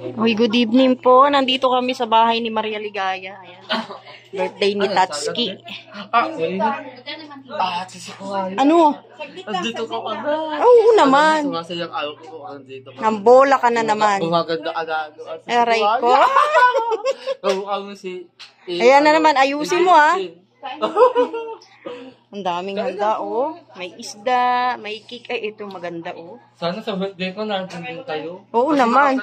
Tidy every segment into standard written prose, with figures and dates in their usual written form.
Hoy, good evening po. Nandito kami sa bahay ni Maria Ligaya. Ayan. Birthday ni Tatsuki. Ano? Nandito ka agad. Oo naman. Sumasayang araw ko nandito. Nambola ka na naman. Maganda agad. Aray ko. Kamukha si... Ayan na naman. Ayusin mo, ha? Ang daming handa, oh. May isda, may cake. Ay, ito maganda, oh. Sana sa birthday ko natin din tayo. Oo naman.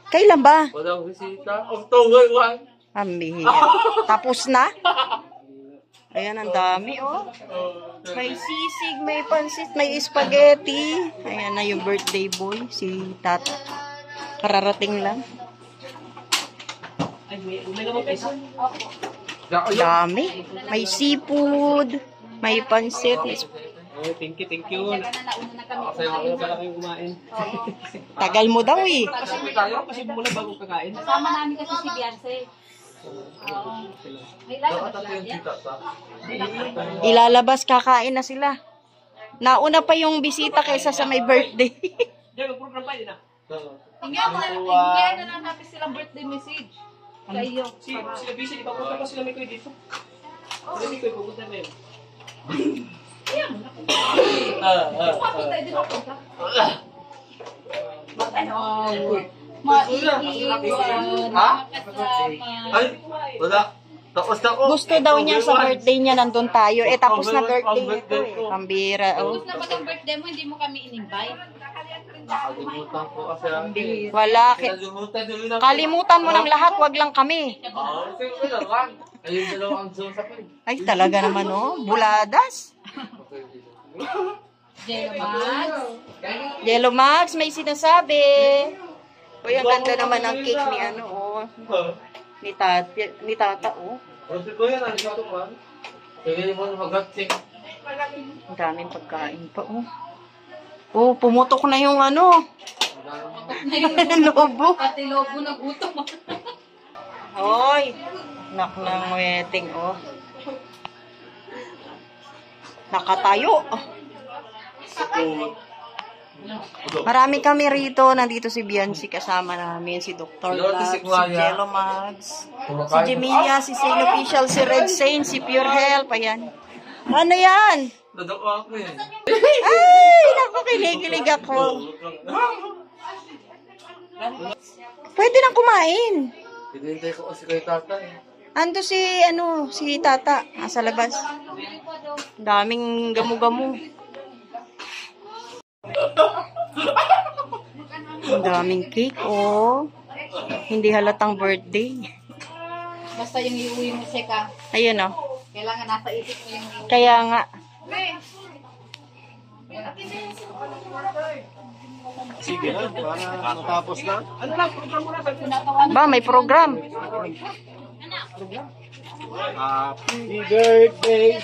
Kailan ba? Walang bisita. October 1. Amihira. Tapos na? Ayan, ang dami, oh. May sisig, may pansit, may spaghetti. Ayan na yung birthday boy, si Tata. Kararating lang. Dami. May seafood, may pansit. Thank you. Kasi ako pala kayong kumain. Tagal mo daw, eh. Kasi muna bago kakain. Kasama namin kasi si Beyonce. Ilalabas, kakain na sila. Nauna pa yung bisita kaysa sa may birthday. Tingnan na lang natin silang birthday message. Kayo. Sila busy, di ba punta pa sila may kayo dito? Sila may kayo, pupunta na yun. Ay, wala. Tapos na ko. Gusto daw niya sa birthday niya nandun tayo. Eh, tapos na birthday nito, eh. Pambira, oh. Tapos na pag ang birthday mo, hindi mo kami in-invite. Nakalimutan ko kasi. Wala. Kalimutan mo ng lahat, wag lang kami. Ayun dalawang Zoom sa akin. Ay, talaga naman, oh. Buladas. Yellow Max, may sinasabi. Uy, ang ganda naman ng cake ni ano, oh. Ni Tata, oh. Kasi ko yan, ang dito pa. Sige mo mag-gatsing. Ang daming pagkain pa, oh. Oh, pumutok na yung ano. Lobo. Pati lobo ng utok. Hoy, nak ng wedding, oh. Nakatayo. Marami kami rito. Nandito si Biancy kasama namin. Si Dr. Lab, si Jello Mags, si Jemilia, si Saint Official, si Red Saint, si Pure Health. Ayan. Ano yan? Dadakwa ako eh. Ay, naku, kinikilig ako. Pwede nang kumain. Hinihintay ko kasi kay Tata eh. Ando si, ano, si Tata. Nasa labas. Daming gamu-gamu. Ang daming cake, oh. Hindi halatang birthday. Basta yung iuwi mo, Seka. Ayun, oh. Kailangan nasa isip mo yung iuwi. Kaya nga. Sige na, para matapos na. Ano lang, program mo na. Ba, may program. Happy birthday.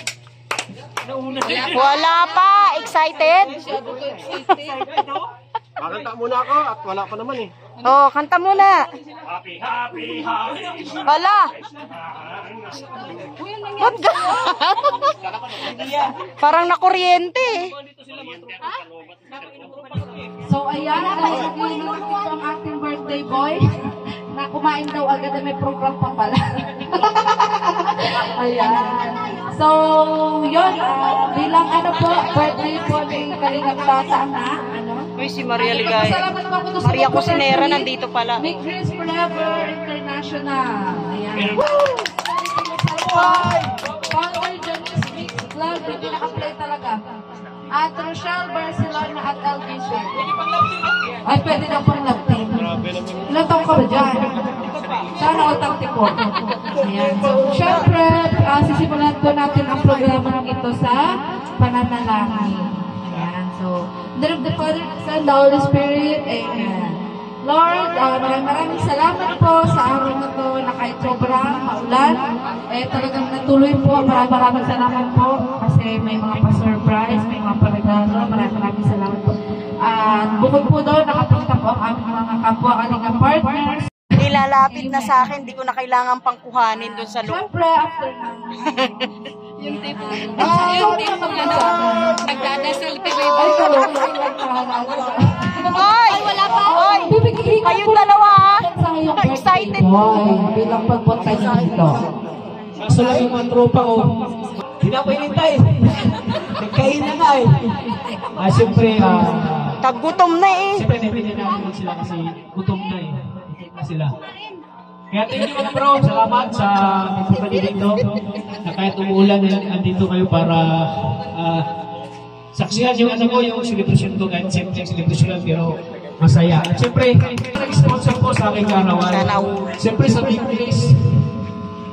Wala pa. Excited? Makanta muna ako at wala pa naman eh. Oh, kanta muna. Wala. What ka? Parang nakuryente. So, ayan. Ang ating birthday boy. Na kumain daw agad na may program pa pala. Ayan. So, yun. Bilang ano po, birthday po ni Kalingap Tata na. Uy, si Maria Ligaya. Maria Cusinera nandito pala. Make Dreams Forever International. Ayan. Founder Janice Mix Vlog. Hindi naka-play talaga. At Rochelle Barcelona at Elvision. Ay, pwede na pong love team. Ilan taong ka ba dyan? Sana all taktik ko. Ayan. So, syempre, sisimulan po natin ang programa ito sa pananalangin. Ayan. So, in the name of the Father, the Son, the Holy Spirit. Amen. Lord, maraming salamat po sa araw na to na kahit sobrang maulan, talagang natuloy po. Maraming salamat po kasi may mga pa-surprise, may mga pa-regalo. Maraming salamat po. At bukod po doon, nakapunta po ang aming mga kapwa kalinga partners. Nilalapit na sa akin, di ko na kailangan pang kuhanin doon sa loob. Siyempre, after na. Yung tipo nagdadasal Hoy! Wala pa! Hoy! Kayong dalawa Boy bilang pagpunta niyo dito. Kaso lang yung mga tropa ko, hindi na ako hinintay. Nagkain na nga eh. Siyempre, Tagutom na eh. siyempre nabili namin sila kasi gutom na eh. Gutom na sila. Kaya thank you mga bro, salamat sa pagpunta dito. Na kahit umuulan, andito kayo para saksihan yung ano ko, yung celebration ko. Kahit siyempre celebration lang, pero masaya. At siyempre, nag-sponsor po sa aking karawan. Siyempre sa Big Place,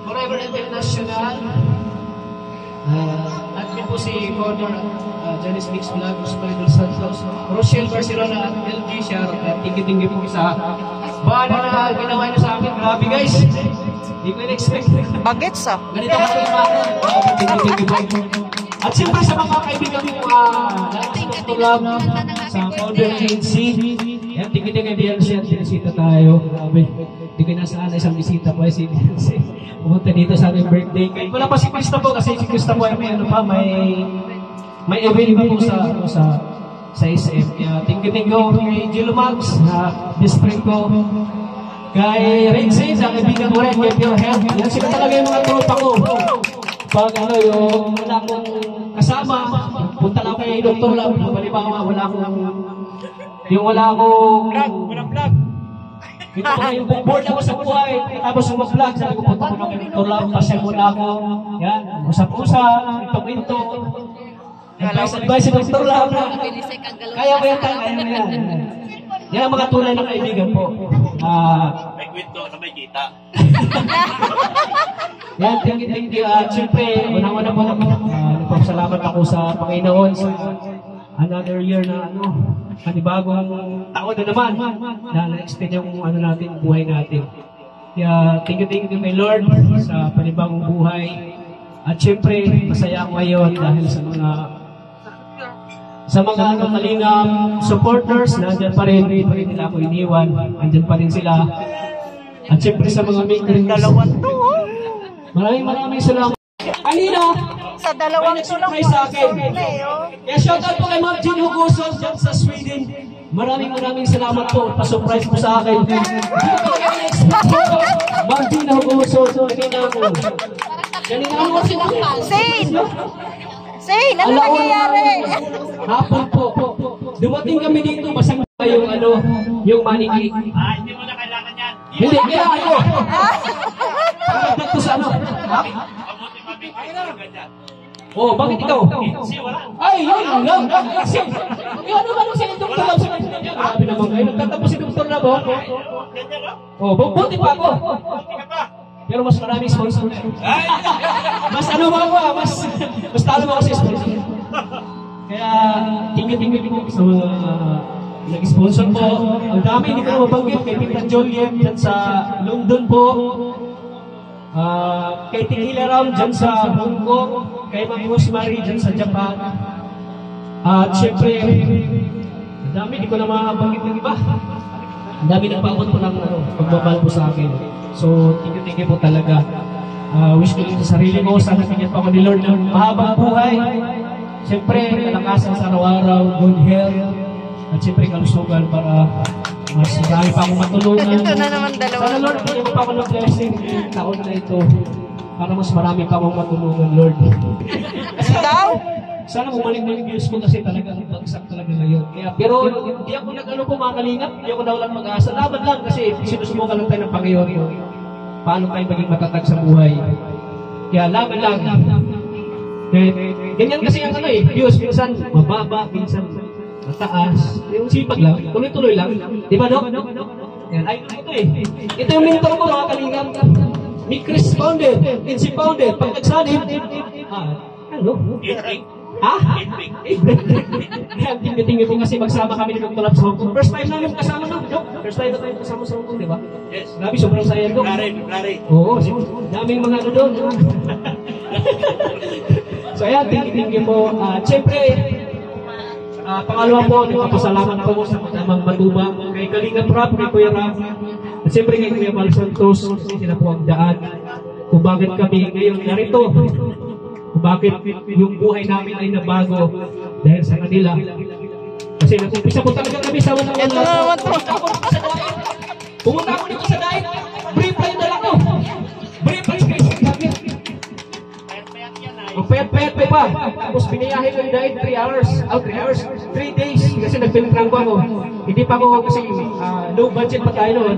Forever International. At din po si Connor, Janice Mix Vlog, Spider Santos, Rochelle Barcelona at LG Sharon. At tinggi-tinggi po sa bana na ginawa niyo sa akin. Grabe guys! Hindi ko in-expect. Bagets ah. Ganito ka po yung mga tinggi-tinggi po. At siyempre sa mga kaibigan ko, sa Dr. Lab, sa founder ng ANC, yan, tinggi-tinggi Beyonce at sinisita tayo. Grabe. Hindi ko nasaan na isang bisita po si Beyonce. Pumunta dito sa aming birthday. Kahit wala pa si Krista po kasi si Krista po ay may ano pa, may event po sa SM. Tingin ko kay Jill Max, best friend ko. Kay Rinsin, sa kaibigan ko rin, kay Pure Health. Yan sila talaga yung mga tropa ko. Pag ano yung wala akong kasama, punta lang kay Dr. Lab, halimbawa wala akong vlog. Ito ko yung board ako sa buhay. Tapos yung mag-vlog, sabi ko, punta ko na kay Dr. Lab, pasyal muna ako. Yan, usap-usap, ito. Advice si Dr. Lab na, kaya mo yan tayo, kaya mo yan. Yan ang mga tunay ng kaibigan po. May kwento na may kita. Yan, thank you. Siyempre, unang-una po nagpapasalamat ako sa Panginoon sa another year na panibagong taon na naman na na-extend yung natin, buhay natin. Kaya thank you kay Lord sa panibagong buhay. At siyempre, masaya ako ngayon dahil sa mga kalingam supporters, nandyan pa rin nila ako iniwan, nandyan pa rin sila. At siyempre sa mga main Dalawang to oh. maraming salamat. Kanina, Sa dalawang to lang may sa akin. oh. Kaya shoutout po kay Ma'am Jean Hugoso dyan sa Sweden. Maraming salamat po. Pa-surprise po sa akin. Ma'am Jean Hugoso, kanina ako. Kanina ako sinakal. Zane, ano nangyayari? Hapon po. Dumating kami dito, basang yung maniki. Hindi mo na kailangan yan. Hindi, kaya ako. Pagdagat ko sa Mabuti mabing ganyan. Oh, bakit ikaw? Kasi wala. Ay, yun lang. Kasi, yung ano si Dr. Lab sa kanya. Grabe naman kayo. Nagtatapos si Dr. Lab, oh. Ganyan no? Oh, buti pa ako. Hindi ka pa. Pero mas maraming sponsor. Ay! Mas mas talo ako sa sponsor. Kaya, tingin ko sa mga nag-sponsor po. Ang dami, hindi ko na mabanggit. Kay Tita Joliet, dyan sa London po. Kay Tita Ram, dyan sa Hong Kong. Kay Ma'am Rosemary, dyan sa Japan. At syempre, ang dami, hindi ko na mabanggit ng iba. Ang dami nagpaabot po ng pagmamahal po sa akin. So, tingin po talaga. Wish ko din sa sarili ko, sana tingin pa ako ni Lord ng mahabang buhay. Siyempre, kalakasan sa araw-araw, good health, at siyempre kalusugan para mas marami pa akong matulungan. Ito na naman dalawa. Sana Lord, bigyan mo pa ako ng blessing taon na ito para mas marami pa akong matulungan, Lord. Daw? Sana bumalik na yung views ko kasi talaga bagsak talaga ngayon. Pero hindi ako nag-ano po mga kalingap, hindi ako daw lang mag-asa. Laban lang kasi sinusubukan lang tayo ng Panginoon. Paano tayo maging matatag sa buhay. Kaya laban lang. Ganyan kasi ang views. Minsan mababa, minsan mataas. Yung sipag lang, tuloy-tuloy lang. Di ba, Dok? Yan, ay, ito Ito yung mentor ko mga kalingap. Ni Chris Founder, NC Founder, pag nagsanib, Ha? Tingin ko kasi magsama kami ni Dr. Lab sa Hong Kong. First time namin kasama no? First time na tayo kasama sa Hong Kong, di ba? Yes. Grabe, sobrang saya doon. Klari. Oo, daming mga doon. So ayan, tingin po. Siyempre, pangalawa po, nagpapasalamat po sa mga matubang kay Kalingap Rap, kay Kuya Rap. At siyempre kay Kuya Mal Santos, sila po ang daan kung bakit kami ngayon narito. Bakit yung buhay namin ay nabago dahil sa kanila. Kasi nag-umpisa po talaga kami sa walang Ito na naman to. Pumunta ako dito sa diet. Brief lang payat ko pa. Tapos biniyahe ko yung diet 3 hours. 3 days. Kasi nagpintrang ko ako. Hindi pa ako kasi low budget pa tayo noon.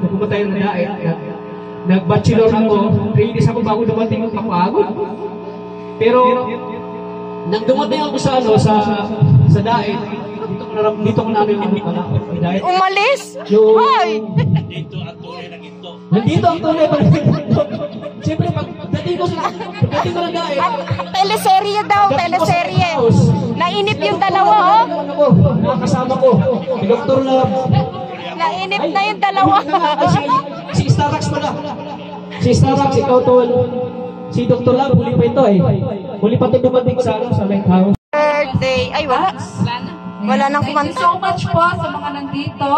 Nagpupunta tayo ng diet. Nag-bachelor ako. 3 days ako bago dumating yung kapagod. Pero, nang dumating ako sa diet, dito ko namin yung diet. Umalis? Yung, Ay! Dito ang tunay na ginto. nandito ang tunay pa. Siyempre, pagdating ko ng diet, Teleserye daw, teleserye. Nainip yung dalawa, oh. Nakasama ko, si Dr. Love. Nainip na yung dalawa. Si Starax pala. Si Starax, ikaw tol. Si Dr. Love, huli pa ito eh. Huli pa ito dumating sa lighthouse. Birthday. Ay, wala. Wala nang Thank you kumanta. so much po sa mga nandito.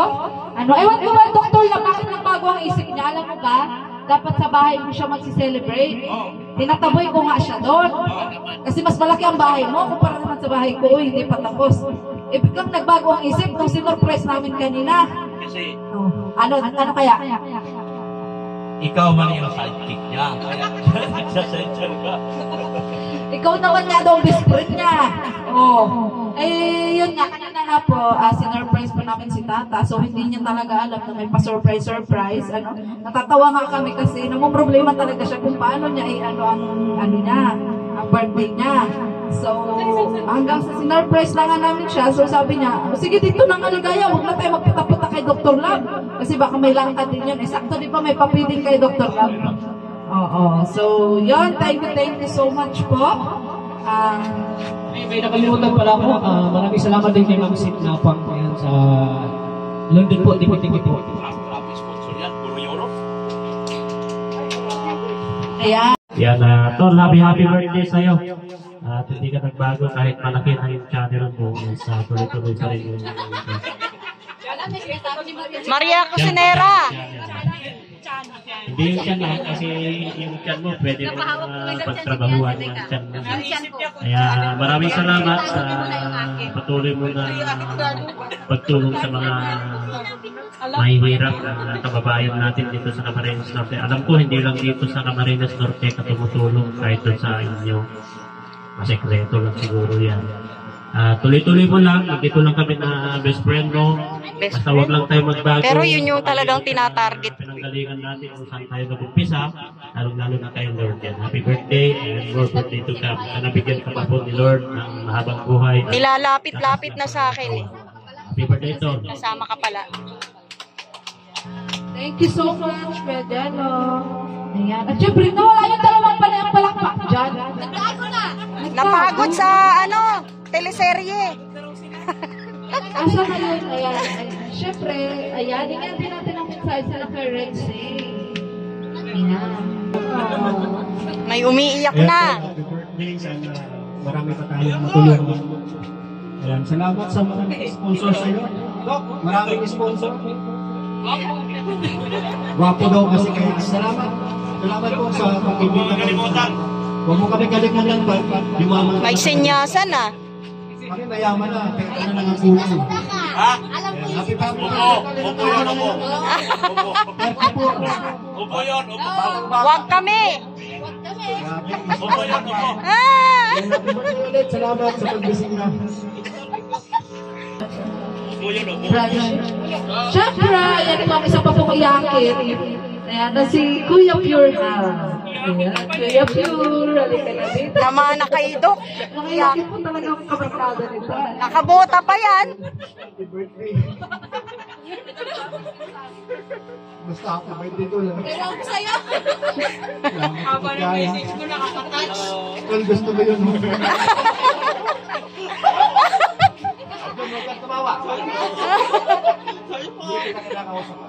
Ewan ko ba, Doktor, na bakit nagbago ang isip niya? Alam mo ba, dapat sa bahay mo siya magsi-celebrate. Tinataboy ko nga siya doon. Kasi mas malaki ang bahay mo kumpara naman sa bahay ko. Uy, hindi pa tapos. Biglang nagbago ang isip nung sinurprise namin kanina. Kasi Ano kaya? ikaw man yung sidekick niya. Kaya nagsasensyon ka. Ikaw naman nga daw ang best friend niya. Yun nga, kanina nga po, sinurprise po namin si Tata. So, hindi niya talaga alam na may pa-surprise. Natatawa nga kami kasi problema talaga siya kung paano niya ang birthday niya. So, hanggang sa sinurprise lang nga namin siya. So, sabi niya, sige dito nang aligaya, huwag na tayo magpita-pita kay Dr. Love. Kasi baka may langkad din yun. Sakto di ba may papidin kay Dr. Love? Oo. So, yun. Thank you so much po. May nakalimutan pala ako. Maraming salamat din kay Ma'am Sid na pang yan sa London po. Tiki-tiki po. Grabe sponsor yan. Puro Europe. Ayan. Yan, Tol, happy birthday sa'yo. At hindi ka nagbago kahit malaki na yung channel mo sa tuloy-tuloy pa rin yung Maria Cusinera. hindi yung tiyan lang kasi yung tiyan mo pwede mo pagtrabahuan yung tiyan mo. Kaya maraming salamat sa patuloy mo na pagtulong sa mga mahihirap na kababayan natin dito sa Camarines Norte. Alam ko hindi lang dito sa Camarines Norte ka tumutulong kahit doon sa inyo. Masekreto lang siguro yan. Tuloy-tuloy mo lang, nandito lang kami na best friend mo. Basta wag lang tayo magbago. Pero yun yung talagang tinatarget. Pinanggalingan natin kung saan tayo nag-umpisa, lalo na kayo Lord yan. Happy birthday and more birthday to come. Sana bigyan ka pa po ni Lord ng mahabang buhay. Nilalapit-lapit na sa akin eh. Happy birthday to. Kasama ka pala. Thank you so much, Pedro. Ayan. At syempre, nawala yung dalawang panayang palakpak dyan. Nagtago na! Napagod sa teleserye. Asa na yun? Ayan. Syempre, ayan. Ingnan din natin ang mensahe sa Sir Rexy. Ayan. May umiiyak na. Happy birthday. Sana marami pa tayong matulungan. Ayan, salamat sa mga sponsor sa iyo. Dok, maraming sponsor. Wapo daw kasi kayo. Salamat. Salamat po sa pag-ibig. Kalimutan. Huwag mo kami kalimutan pa. Yumaman. May senyasan ah. Kami mayaman na. Kaya ano lang ang puso. Ha? Happy birthday. Upo yun, upo. Upo. Upo yun, upo. Huwag kami. Upo yun, upo. Ah! Happy birthday ulit. Salamat sa pagbisita. Upo yun, upo. Syempre, ayan po ang isang papumayakin. Ayan na si Kuya Pure ha. Ayan, Kuya Pure. Halika na dito. Naman na kay Dok. Nakayakit po talaga ang kabarkada nito. Nakabota pa yan. Happy birthday. Basta happy birthday ko lang. Pero ako sa'yo. Haba ng message mo nakaka-touch. Well, gusto mo yun. Abdul, huwag kang tumawa. Hindi kita kinakausap.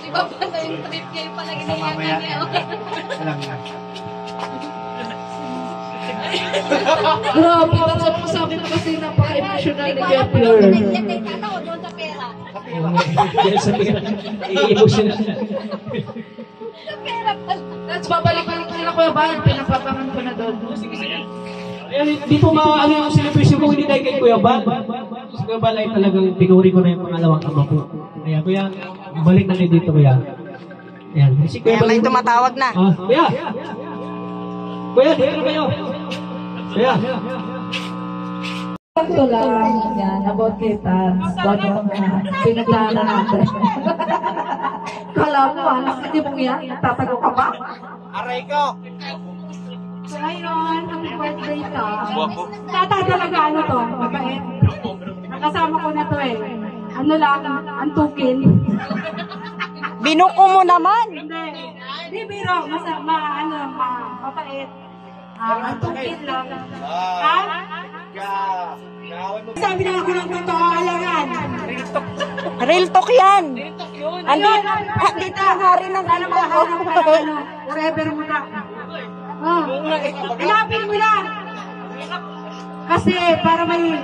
Di ba pa na yung trip niya yung pala ginaiyakan niya? Alam na. Grabe, tatap mo sa akin kasi napaka-emotional ni Kuya Pure. Yes, i-emotional. Let's babalik-balik nila Kuya Bayan. Pinapapangan ko na doon. Hindi po ano yung celebration ko, hindi dahil kay Kuya Ban. Si Kuya Ban ay talagang pinuri ko na yung pangalawang ama ko. Kaya Kuya, balik na dito Kuya. Ayan, si Kuya Ayan, may Balibon. tumatawag na. Ah, kuya! Kuya, dito na kayo. Kuya. Ito lang, yan, about kay Tans. Bago pinagdaanan natin. Kala mo, anak, hindi mo yan? Tatago ka pa? Aray ko! So ngayon, happy birthday ka. Tata talaga ano to, mabait. Nakasama ko na to eh. Ano lang, antukin. Binuko mo naman. Hindi biro, mabait. Antukin lang. Ha? Sabi na ako ng totoo, alangan. Real talk yan. Andito ang hari ng Ano ba ako ng ano, forever mo na. Oh, ilapin mo na. Kasi para may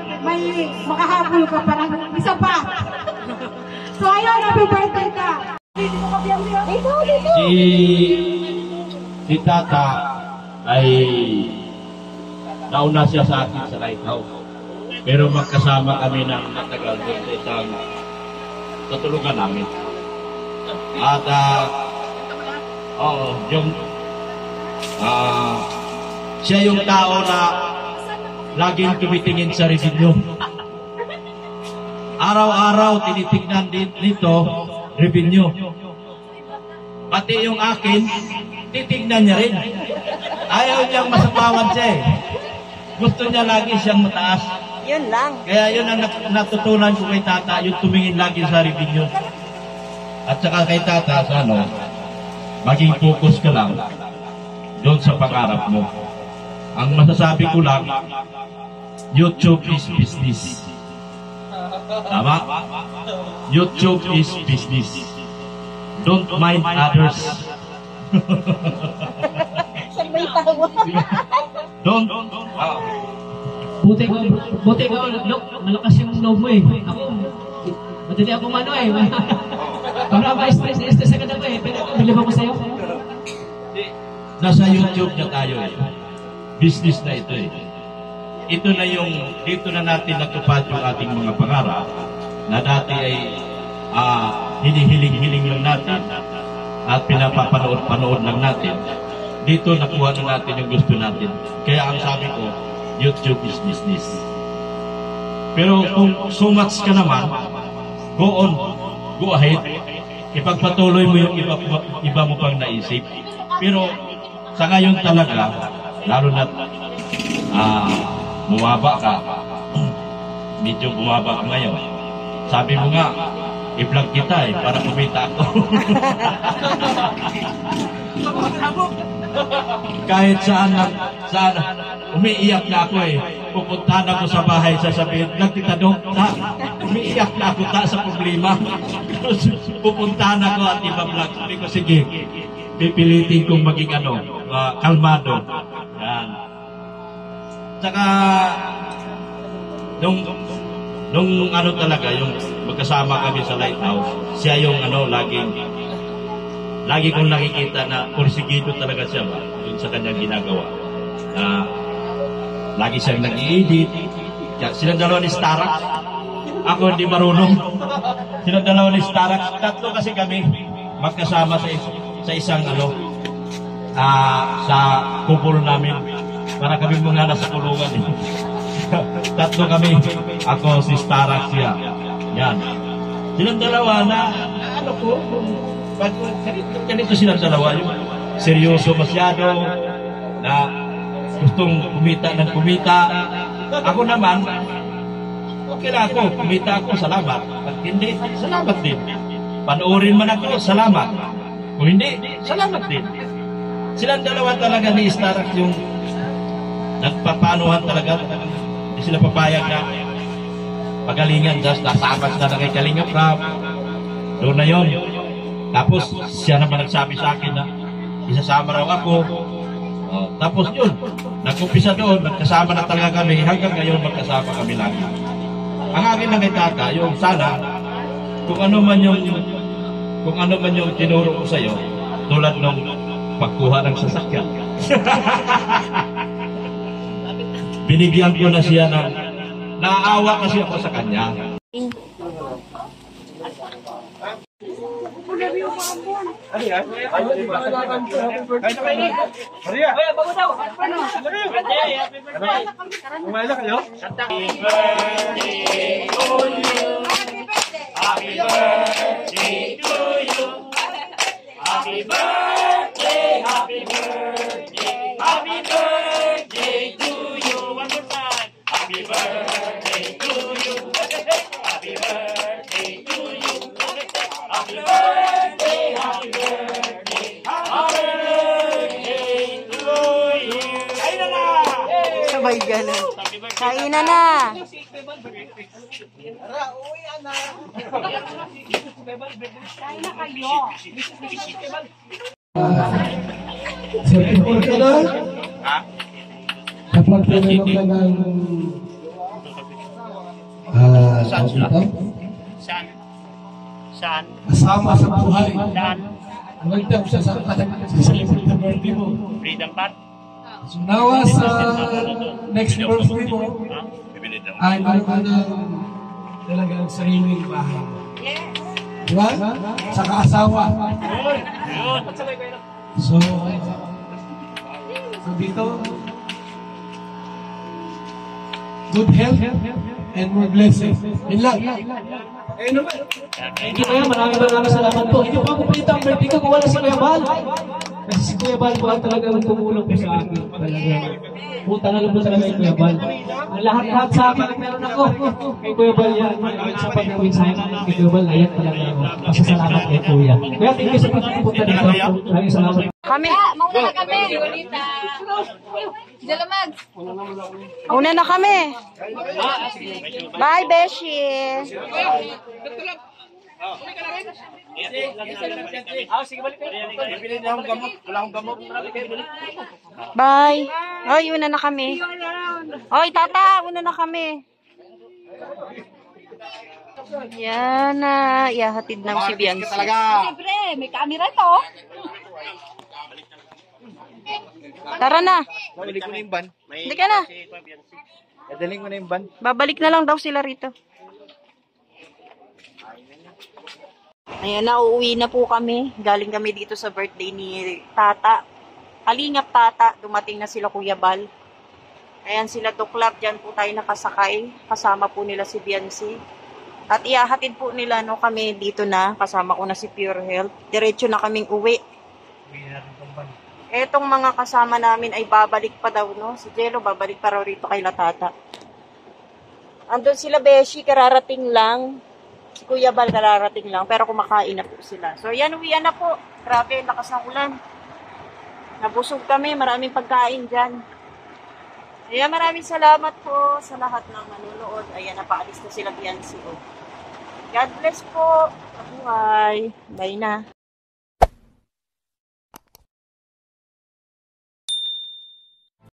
makahabol ka parang isa pa. So ayun, happy birthday ka. Si Tata ay nauna siya sa akin sa lighthouse. Pero magkasama kami ng matagal doon sa isang tutulugan namin. At siya yung tao na laging tumitingin sa revenue. Araw-araw tinitignan dito revenue. Pati yung akin, titignan niya rin. Ayaw niyang masapawan siya eh. Gusto niya lagi siyang mataas. Yun lang. Kaya yun ang natutunan ko kay Tata, yung tumingin lagi sa revenue. At saka kay Tata, sa maging focus ka lang doon sa pangarap mo. Ang masasabi ko lang, YouTube is business. Tama? YouTube is business. Don't mind others. Don't. Buti ko, look, malakas yung loob mo eh. Ako, madali ako mano eh. Para ma-stress agad ako eh. Bilib ako sa'yo. Nasa YouTube na tayo eh. Business na ito eh. Ito na yung, dito na natin natupad yung ating mga pangarap na dati ay hinihiling-hiling lang natin at pinapapanood-panood lang natin. Dito nakuha na natin yung gusto natin. Kaya ang sabi ko, YouTube is business. Pero kung so much ka naman, go on, go ahead. Ipagpatuloy mo yung iba mo pang naisip. Pero sa ngayon talaga, lalo na bumaba ka, medyo bumaba ka ngayon. Sabi mo nga, i-vlog kita eh, para kumita ako. Kahit saan, umiiyak na ako eh. Pupuntahan ako sa bahay, sasabihin, vlog kita doon, umiiyak na ako sa problema. Pupuntahan ako at iba-vlog. Sabi ko, sige, pipilitin kong maging kalmado. Yan. Saka, nung talaga, yung magkasama kami sa lighthouse, siya yung lagi kong nakikita na porsigido talaga siya dun sa kanyang ginagawa. Lagi siyang nag-i-edit. Silang dalawa ni Starax. Ako hindi marunong. Silang dalawa ni Starax. Tatlo kasi kami magkasama sa isang sa kupol namin. Para kami mga nasa kulungan eh. Tatlo kami. Ako, si Starax siya. Yan. Silang dalawa na ganito silang dalawa, yung seryoso masyado, na gustong kumita ng kumita. Ako naman, okay lang ako, kumita ako, salamat. At hindi, salamat din. Panoorin man ako, salamat. Kung hindi, salamat din. Silang dalawa talaga ni Starax yung nagpapanuhan talaga. Hindi sila papayag na pagalingan, just nasapas na kay Kalingap Rap. Doon na yun. Tapos siya naman nagsabi sa akin na isasama raw ako. Tapos yun, nag-umpisa doon, nagkasama na talaga kami. Hanggang ngayon magkasama kami lagi. Ang akin lang kay Tata, yung sana, kung ano man yung tinuro ko sa'yo, tulad nung pagkuha ng sasakyan. Binigyan ko na siya ng naaawa kasi ako sa kanya. Sabay ganun. Kainan na. Certificate ka na? Kapag pinanong ka ng Saan? kasama sa buhay. Saan? Nagtap siya sa celebrate the birthday mo. Freedom Park? So nawa sa next birthday mo, ay meron ka ng talagang sariling bahay. Diba? Sa kaasawa. So dito, good health and more blessings. Yun lang. Hindi kaya maraming salamat po. Hindi po ako pinita ang birthday ko kung wala si Kuya Bal. Kasi si Kuya Bal po ang talagang tumulong po sa akin. Talagang utang na loob talaga kay Kuya Bal. Ang lahat-lahat sa akin ang meron ako. Kay Kuya Bal yan. Sa pag-gawin sa akin kay Kuya Bal, ayan talaga ako. Pasasalamat kay Kuya. Kuya, thank you sa pagpunta dito. Maraming salamat. Kami. Mauna na kami. Jalamag. Una na kami. Bye, Beshi. Bye. Oy, una na kami. Oy, tata, una na kami. Yan na. Ihahatid ng si Bianci. Siyempre, may camera to. Tara na. Babalik mo na yung van. Hindi ka na. Dadaling mo na yung van. Babalik na lang daw sila rito. Ayan, nauuwi na po kami. Galing kami dito sa birthday ni Tata. Kalingap Tata. Dumating na sila Kuya Bal. Ayan sila Tuklap. Diyan po tayo nakasakay. Kasama po nila si Bianci. At ihahatid po nila no, kami dito na. Kasama ko na si Pure Health. Diretso na kaming uwi. Etong mga kasama namin ay babalik pa daw, no? Si Jello babalik pa raw rito kay Tata. Andun sila Beshi, kararating lang. Si Kuya Bal kararating lang, pero kumakain na po sila. So yan, uwian na po. Grabe, lakas ng ulan. Nabusog kami, maraming pagkain dyan. Ayan, maraming salamat po sa lahat ng nanonood. Ayan, napaalis na sila Bianci. God bless po. Bye. Bye na.